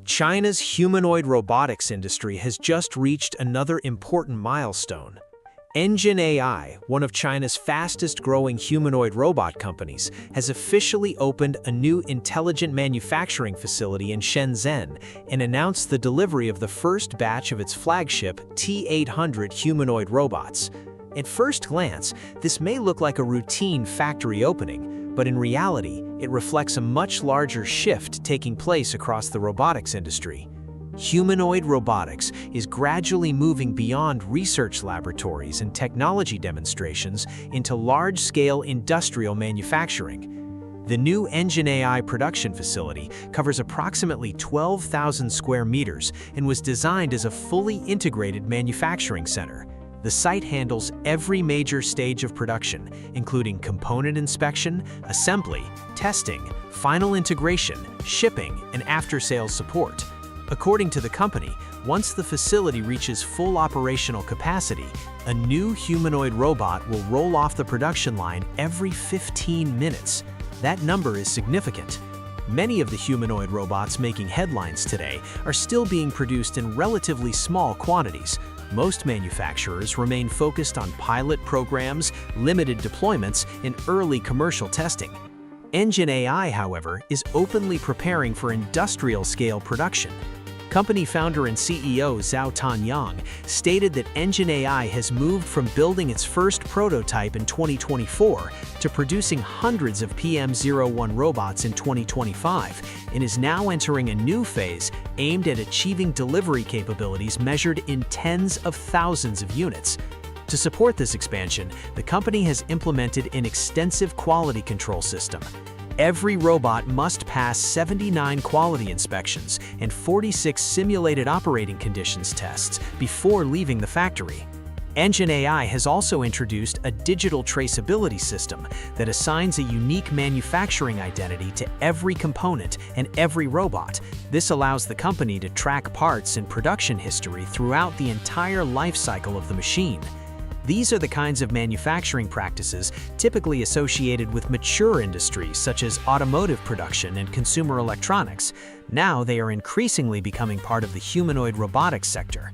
China's humanoid robotics industry has just reached another important milestone. EngineAI, one of China's fastest-growing humanoid robot companies, has officially opened a new intelligent manufacturing facility in Shenzhen and announced the delivery of the first batch of its flagship T800 humanoid robots. At first glance, this may look like a routine factory opening, but in reality, it reflects a much larger shift taking place across the robotics industry. Humanoid robotics is gradually moving beyond research laboratories and technology demonstrations into large-scale industrial manufacturing. The new EngineAI production facility covers approximately 12,000 square meters and was designed as a fully integrated manufacturing center. The site handles every major stage of production, including component inspection, assembly, testing, final integration, shipping, and after-sales support. According to the company, once the facility reaches full operational capacity, a new humanoid robot will roll off the production line every 15 minutes. That number is significant. Many of the humanoid robots making headlines today are still being produced in relatively small quantities. Most manufacturers remain focused on pilot programs, limited deployments, and early commercial testing. EngineAI, however, is openly preparing for industrial-scale production. Company founder and CEO Zhao Tanyang stated that EngineAI has moved from building its first prototype in 2024 to producing hundreds of PM01 robots in 2025 and is now entering a new phase aimed at achieving delivery capabilities measured in tens of thousands of units. To support this expansion, the company has implemented an extensive quality control system. Every robot must pass 79 quality inspections and 46 simulated operating conditions tests before leaving the factory. EngineAI has also introduced a digital traceability system that assigns a unique manufacturing identity to every component and every robot. This allows the company to track parts and production history throughout the entire life cycle of the machine. These are the kinds of manufacturing practices typically associated with mature industries such as automotive production and consumer electronics. Now they are increasingly becoming part of the humanoid robotics sector.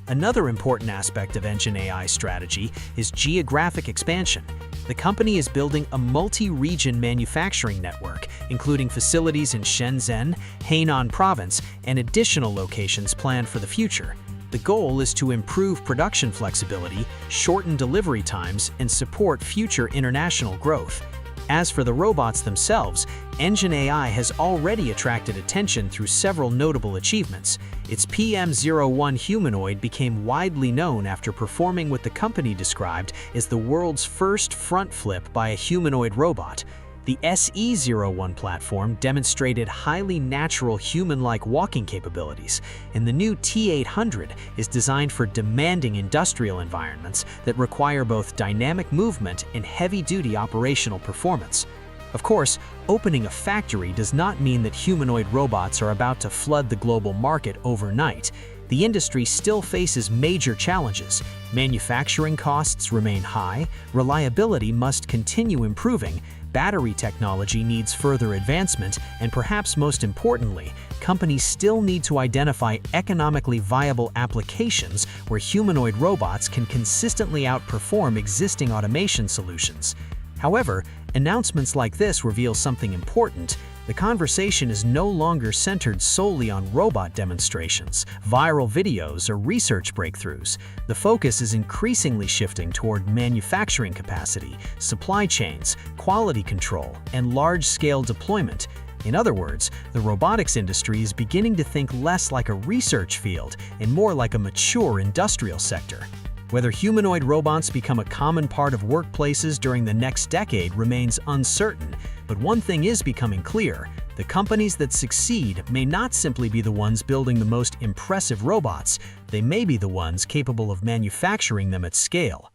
Another important aspect of EngineAI's strategy is geographic expansion. The company is building a multi-region manufacturing network, including facilities in Shenzhen, Hainan Province, and additional locations planned for the future. The goal is to improve production flexibility, shorten delivery times, and support future international growth. As for the robots themselves, EngineAI has already attracted attention through several notable achievements. Its PM01 humanoid became widely known after performing what the company described as the world's first front flip by a humanoid robot. The SE01 platform demonstrated highly natural human-like walking capabilities, and the new T800 is designed for demanding industrial environments that require both dynamic movement and heavy-duty operational performance. Of course, opening a factory does not mean that humanoid robots are about to flood the global market overnight. The industry still faces major challenges. Manufacturing costs remain high, reliability must continue improving, battery technology needs further advancement, and perhaps most importantly, companies still need to identify economically viable applications where humanoid robots can consistently outperform existing automation solutions. However, announcements like this reveal something important. The conversation is no longer centered solely on robot demonstrations, viral videos, or research breakthroughs. The focus is increasingly shifting toward manufacturing capacity, supply chains, quality control, and large-scale deployment. In other words, the robotics industry is beginning to think less like a research field and more like a mature industrial sector. Whether humanoid robots become a common part of workplaces during the next decade remains uncertain, but one thing is becoming clear: the companies that succeed may not simply be the ones building the most impressive robots, they may be the ones capable of manufacturing them at scale.